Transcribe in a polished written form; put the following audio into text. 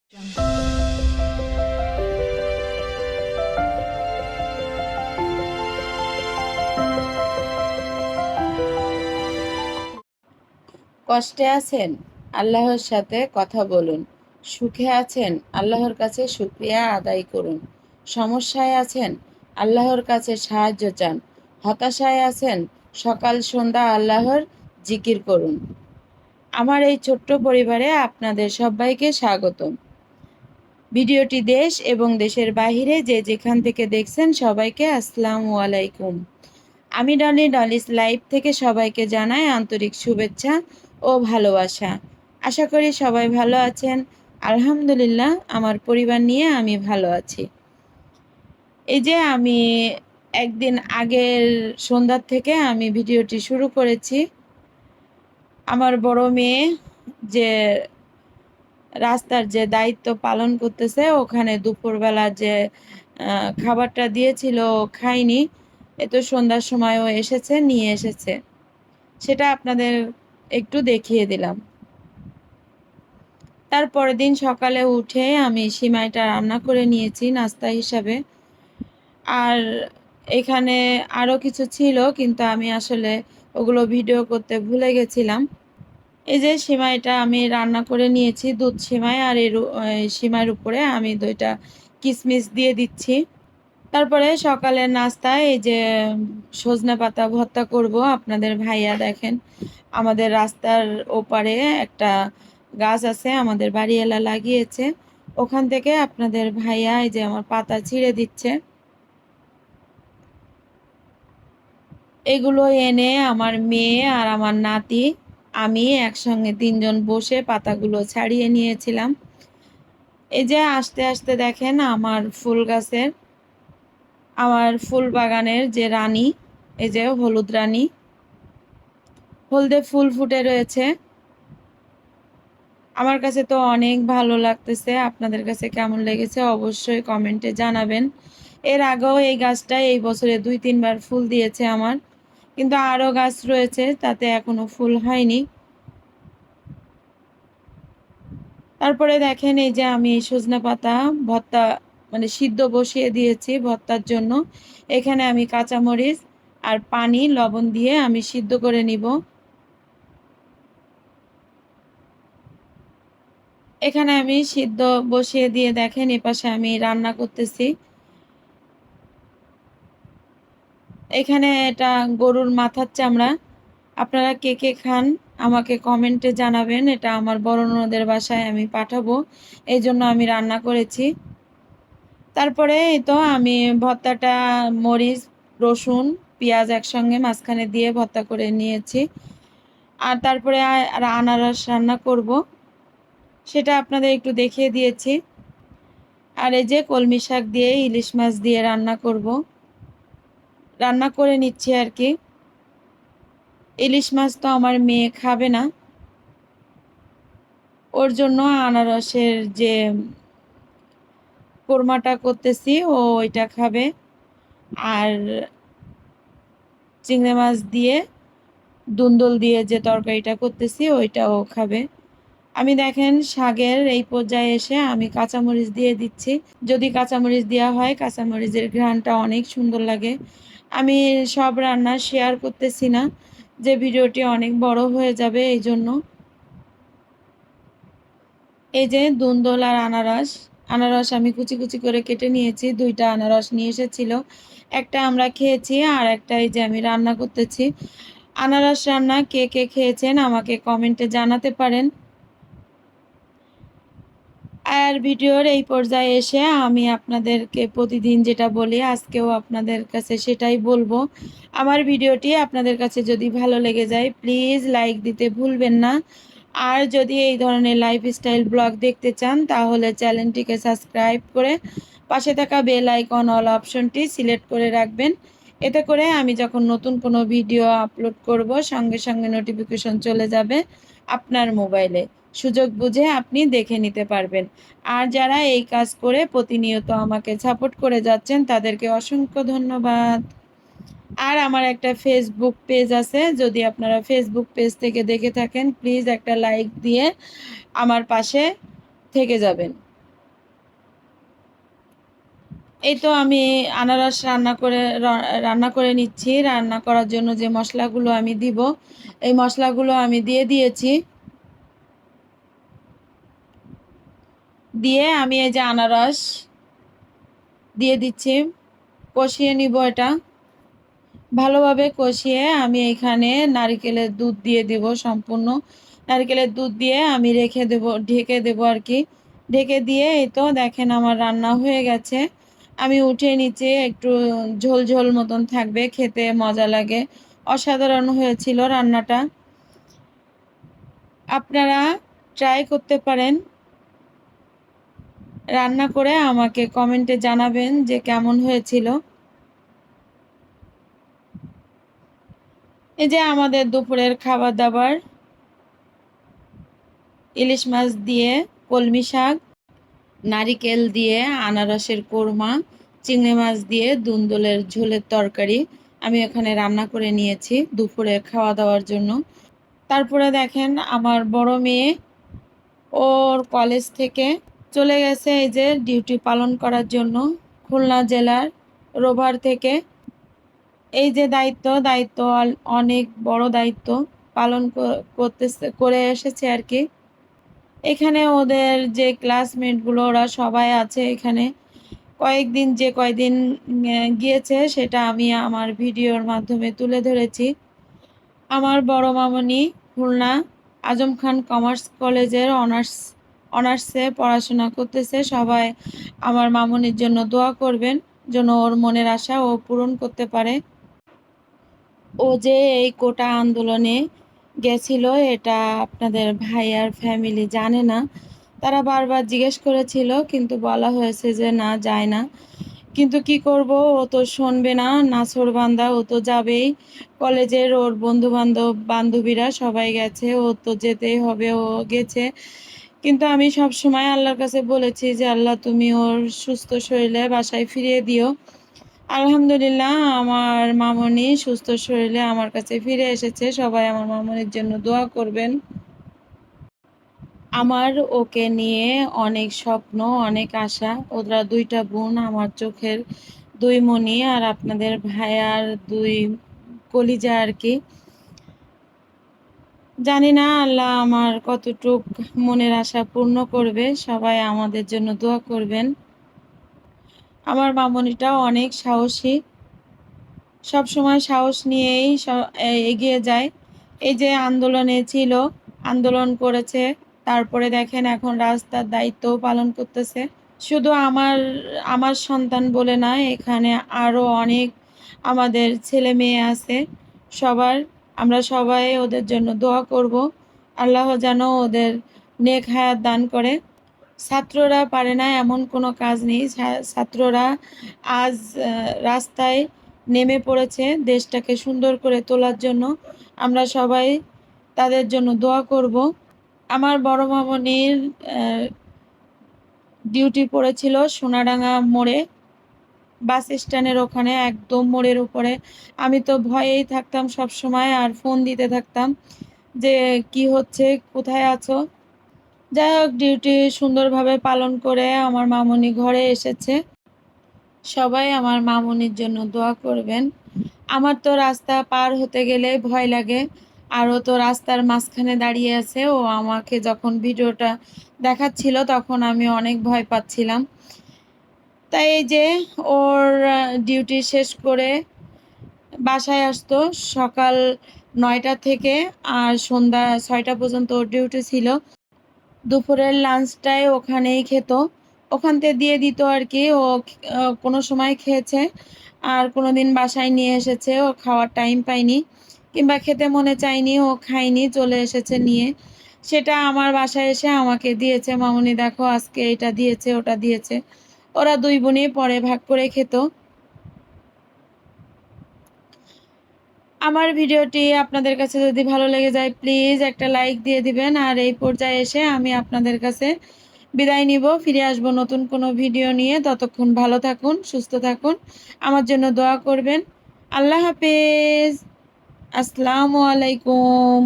কষ্টে আছেন, আল্লাহর সাথে কথা বলুন। সুখে আছেন, আল্লাহর কাছে শুকরিয়া আদায় করুন। সমস্যায় আছেন, আল্লাহর কাছে সাহায্য চান। হতাশায় আছেন, সকাল সন্ধ্যা আল্লাহর জিকির করুন। আমার এই ছোট্ট পরিবারে আপনাদের সবাইকে স্বাগতম। ভিডিওটি দেশ এবং দেশের বাহিরে যে যেখান থেকে দেখছেন সবাইকে আসসালামু আলাইকুম। আমি ডলিস লাইভ থেকে সবাইকে জানাই আন্তরিক শুভেচ্ছা ও ভালোবাসা। আশা করি সবাই ভালো আছেন। আলহামদুলিল্লাহ, আমার পরিবার নিয়ে আমি ভালো আছি। এই যে আমি একদিন আগের সন্ধ্যার থেকে আমি ভিডিওটি শুরু করেছি। আমার বড় মেয়ে যে রাস্তার যে দায়িত্ব পালন করতেছে, ওখানে দুপুরবেলা যে খাবারটা দিয়েছিল খাইনি। এত সন্ধ্যার সময়ও এসেছে, নিয়ে এসেছে, সেটা আপনাদের একটু দেখিয়ে দিলাম। তারপরের দিন সকালে উঠে আমি সিমাইটা রান্না করে নিয়েছি নাস্তা হিসাবে। আর এখানে আরও কিছু ছিল, কিন্তু আমি আসলে ওগুলো ভিডিও করতে ভুলে গেছিলাম। এই যে সিমাইটা আমি রান্না করে নিয়েছি, দুধ সিমাই, আর এই সিমাইয়ের উপরে আমি 2টা কিশমিশ দিয়ে দিচ্ছি। তারপরে সকালের নাস্তায় এই যে সজনে পাতা ভর্তা করব। আপনাদের ভাইয়া দেখেন, আমাদের রাস্তার ওপারে একটা গাছ আছে, আমাদের বাড়িওয়ালা লাগিয়েছে, ওখান থেকে আপনাদের ভাইয়া এই যে আমার পাতা ছিঁড়ে দিচ্ছে। এগুলো এনে আমার মেয়ে আর আমার নাতি, আমি একসঙ্গে 3জন বসে পাতাগুলো ছাড়িয়ে নিয়েছিলাম। এই যে আস্তে আস্তে দেখেন আমার ফুল বাগানের যে রানী, এই যে হলুদ রানী, হলদে ফুল ফুটে রয়েছে। আমার কাছে তো অনেক ভালো লাগতেছে। আপনাদের কাছে কেমন লেগেছে অবশ্যই কমেন্টে জানাবেন। এর আগেও এই গাছটা এই বছরে 2-3 বার ফুল দিয়েছে আমার, কিন্তু আরও গাছ রয়েছে, তাতে এখনো ফুল হয়নি। তারপরে দেখেন এই যে আমি সজনে পাতা ভর্তা মানে সিদ্ধ বসিয়ে দিয়েছি ভর্তার জন্য। এখানে আমি কাঁচামরিচ আর পানি লবণ দিয়ে আমি সিদ্ধ করে নিব। এখানে আমি সিদ্ধ বসিয়ে দিয়ে দেখেন এপাশে আমি রান্না করতেছি। এখানে এটা গরুর মাথার চামড়া। আপনারা কে কে খান আমাকে কমেন্টে জানাবেন। এটা আমার বড় ননদের বাসায় আমি পাঠাবো, এই জন্য আমি রান্না করেছি। তারপরে এই তো আমি ভর্তাটা মরিচ, রসুন, পেঁয়াজ একসঙ্গে মাঝখানে দিয়ে ভর্তা করে নিয়েছি। আর তারপরে আনারস রান্না করব, সেটা আপনাদের একটু দেখিয়ে দিয়েছি। আর এই যে কলমি শাক দিয়ে ইলিশ মাছ দিয়ে রান্না করে নিচ্ছি আর কি। ইলিশ মাছ তো আমার মেয়ে খাবে না, ওর জন্য আনারসের যে কোরমাটা করতেছি, ও ওইটা খাবে। আর চিংড়ি মাছ দিয়ে দুন্দল দিয়ে যে তরকারিটা করতেছি ওইটাও খাবে। আমি দেখেন শাকের এই পর্যায়ে এসে আমি কাঁচামরিচ দিয়ে দিচ্ছি। যদি কাঁচামরিচ দেওয়া হয়, কাঁচামরিচের ঘ্রাণটা অনেক সুন্দর লাগে। আমি সব রান্না শেয়ার করতেছি না, যে ভিডিওটি অনেক বড় হয়ে যাবে, এই জন্য। এই যে দুন্দল আর আনারস আমি কুচি কুচি করে কেটে নিয়েছি। 2টা আনারস নিয়ে এসেছিল, একটা আমরা খেয়েছি আর একটা এই যে আমি রান্না করতেছি। আনারস রান্না কে কে খেয়েছেন আমাকে কমেন্টে জানাতে পারেন। আর ভিডিওর এই পর্যায়ে এসে আমি আপনাদেরকে প্রতিদিন যেটা বলি, আজকেও আপনাদের কাছে সেটাই বলবো। আমার ভিডিওটি আপনাদের কাছে যদি ভালো লেগে যায়, প্লিজ লাইক দিতে ভুলবেন না। আর যদি এই ধরনের লাইফস্টাইল ব্লগ দেখতে চান, তাহলে চ্যানেলটিকে সাবস্ক্রাইব করে পাশে থাকা বেল আইকন অল অপশনটি সিলেক্ট করে রাখবেন। এতে করে আমি যখন নতুন কোনো ভিডিও আপলোড করব, সঙ্গে সঙ্গে নোটিফিকেশন চলে যাবে আপনার মোবাইলে। সুযোগ বুঝে আপনি দেখে নিতে পারবেন। আর যারা এই কাজ করে প্রতিনিয়ত আমাকে সাপোর্ট করে যাচ্ছেন, তাদেরকে অসংখ্য ধন্যবাদ। আর আমার একটা ফেসবুক পেজ আছে, যদি আপনারা ফেসবুক পেজ থেকে দেখে থাকেন, প্লিজ একটা লাইক দিয়ে আমার পাশে থেকে যাবেন। এই তো আমি আনারস রান্না করে নিচ্ছি। রান্না করার জন্য যে মশলাগুলো আমি দিব, এই মশলাগুলো আমি দিয়ে দিয়েছি। দিয়ে আমি এই যে আনারস দিয়ে দিচ্ছি, কষিয়ে নিব এটা। ভালোভাবে কষিয়ে আমি এখানে নারকেলের দুধ দিয়ে দিব সম্পূর্ণ। নারকেলের দুধ দিয়ে আমি রেখে দেব, ঢেকে দেব আর কি। ঢেকে দিয়ে এই তো দেখেন আমার রান্না হয়ে গেছে। আমি উঠিয়ে নিচে একটু ঝোল ঝোল মতন থাকবে, খেতে মজা লাগে। অসাধারণ হয়েছিল রান্নাটা। আপনারা ট্রাই করতে পারেন, রান্না করে আমাকে কমেন্টে জানাবেন যে কেমন হয়েছিল। এই যে আমাদের দুপুরের খাবার দাবার, ইলিশ মাছ দিয়ে কলমি শাক, নারিকেল দিয়ে আনারসের কোরমা, চিংড়ি মাছ দিয়ে দুন্দুলের ঝোলের তরকারি আমি এখানে রান্না করে নিয়েছি দুপুরে খাওয়া দাওয়ার জন্য। তারপরে দেখেন আমার বড় মেয়ে ওর কলেজ থেকে চলে গেছে এই যে ডিউটি পালন করার জন্য খুলনা জেলার রোভার থেকে। এই যে দায়িত্ব অনেক বড় দায়িত্ব পালন করে এসেছে আর কি। এখানে ওদের যে ক্লাসমেটগুলো ওরা সবাই আছে এখানে। কয়েকদিন গিয়েছে সেটা আমি আমার ভিডিওর মাধ্যমে তুলে ধরেছি। আমার বড় মামনি খুলনা আজম খান কমার্স কলেজের অনার্সে পড়াশোনা করতেছে। সবাই আমার মামনির জন্য দোয়া করবেন, যেন ওর মনের আশা ও পূরণ করতে পারে। ও যে এই কোটা আন্দোলনে গেছিল এটা আপনাদের ভাই আর ফ্যামিলি জানে না। তারা বারবার জিজ্ঞেস করেছিল কিন্তু বলা হয়েছে যে না, যায় না। কিন্তু কি করব, ও তো শুনবে না, নাছোড়বান্দা, ও তো যাবেই। কলেজের ওর বান্ধবীরা সবাই গেছে, ও তো যেতেই হবে, ও গেছে। কিন্তু আমি সব সময় আল্লাহর কাছে বলেছি যে আল্লাহ তুমি ওর সুস্থ শরীরে বাসায় ফিরিয়ে দিও। আলহামদুলিল্লাহ আমার মামনি সুস্থ শরীরে আমার কাছে ফিরে এসেছে। সবাই আমার মামনির জন্য দোয়া করবেন। আমার ওকে নিয়ে অনেক স্বপ্ন, অনেক আশা। ওরা দুইটা বোন আমার চোখের দুই মণি, আর আপনাদের ভাইয়ার দুই কলিজা আর কি। জানি না আল্লাহ আমার কতটুক মনের আশা পূর্ণ করবে। সবাই আমাদের জন্য দোয়া করবেন। আমার মামনিটাও অনেক সাহসী, সব সময় সাহস নিয়েই এগিয়ে যায়। এই যে আন্দোলনে ছিল, আন্দোলন করেছে, তারপরে দেখেন এখন রাস্তার দায়িত্বও পালন করতেছে। শুধু আমার আমার সন্তান বলে নয়, এখানে আরও অনেক আমাদের ছেলে মেয়ে আছে। আমরা সবাই ওদের জন্য দোয়া করব। আল্লাহ যেন ওদের নেক হায়াত দান করে। ছাত্ররা পারে না এমন কোনো কাজ নেই। ছাত্ররা আজ রাস্তায় নেমে পড়েছে দেশটাকে সুন্দর করে তোলার জন্য। আমরা সবাই তাদের জন্য দোয়া করব। আমার বড় মামনির ডিউটি পড়েছিল সোনাডাঙ্গা মোড়ে, বাস স্ট্যান্ডের ওখানে একদম মোড়ের উপরে। আমি তো ভয়েই থাকতাম সব সময়, আর ফোন দিতে থাকতাম যে কি হচ্ছে, কোথায় আছো। যাই হোক, ডিউটি সুন্দরভাবে পালন করে আমার মামনি ঘরে এসেছে। সবাই আমার মামনির জন্য দোয়া করবেন। আমার তো রাস্তা পার হতে গেলে ভয় লাগে, আর ও তো রাস্তার মাঝখানে দাঁড়িয়ে আছে। ও আমাকে যখন ভিডিওটা দেখাচ্ছিল তখন আমি অনেক ভয় পাচ্ছিলাম। তাই এই যে ওর ডিউটি শেষ করে বাসায় আসতো সকাল 9টা থেকে, আর সন্ধ্যা 6টা পর্যন্ত ওর ডিউটি ছিল। দুপুরের লাঞ্চটাই ওখানেই খেত, ওখান থেকে দিয়ে দিত আর কি। ও কোনো সময় খেয়েছে, আর কোনো দিন বাসায় নিয়ে এসেছে, ও খাওয়ার টাইম পায়নি কিংবা খেতে মনে চায়নি, ও খায়নি, চলে এসেছে নিয়ে। সেটা আমার বাসায় এসে আমাকে দিয়েছে, মামুনি দেখো আজকে এটা দিয়েছে ওটা দিয়েছে। ওরা দুই বোনই পরে ভাগ করে খেত। আমার ভিডিওটি আপনাদের কাছে যদি ভালো লেগে যায় প্লিজ একটা লাইক দিয়ে দিবেন। আর এই পর্যায়ে এসে আমি আপনাদের কাছে বিদায় নিব, ফিরে আসব নতুন কোনো ভিডিও নিয়ে। ততক্ষণ ভালো থাকুন, সুস্থ থাকুন, আমার জন্য দোয়া করবেন। আল্লাহ হাফেজ, আসসালামু আলাইকুম।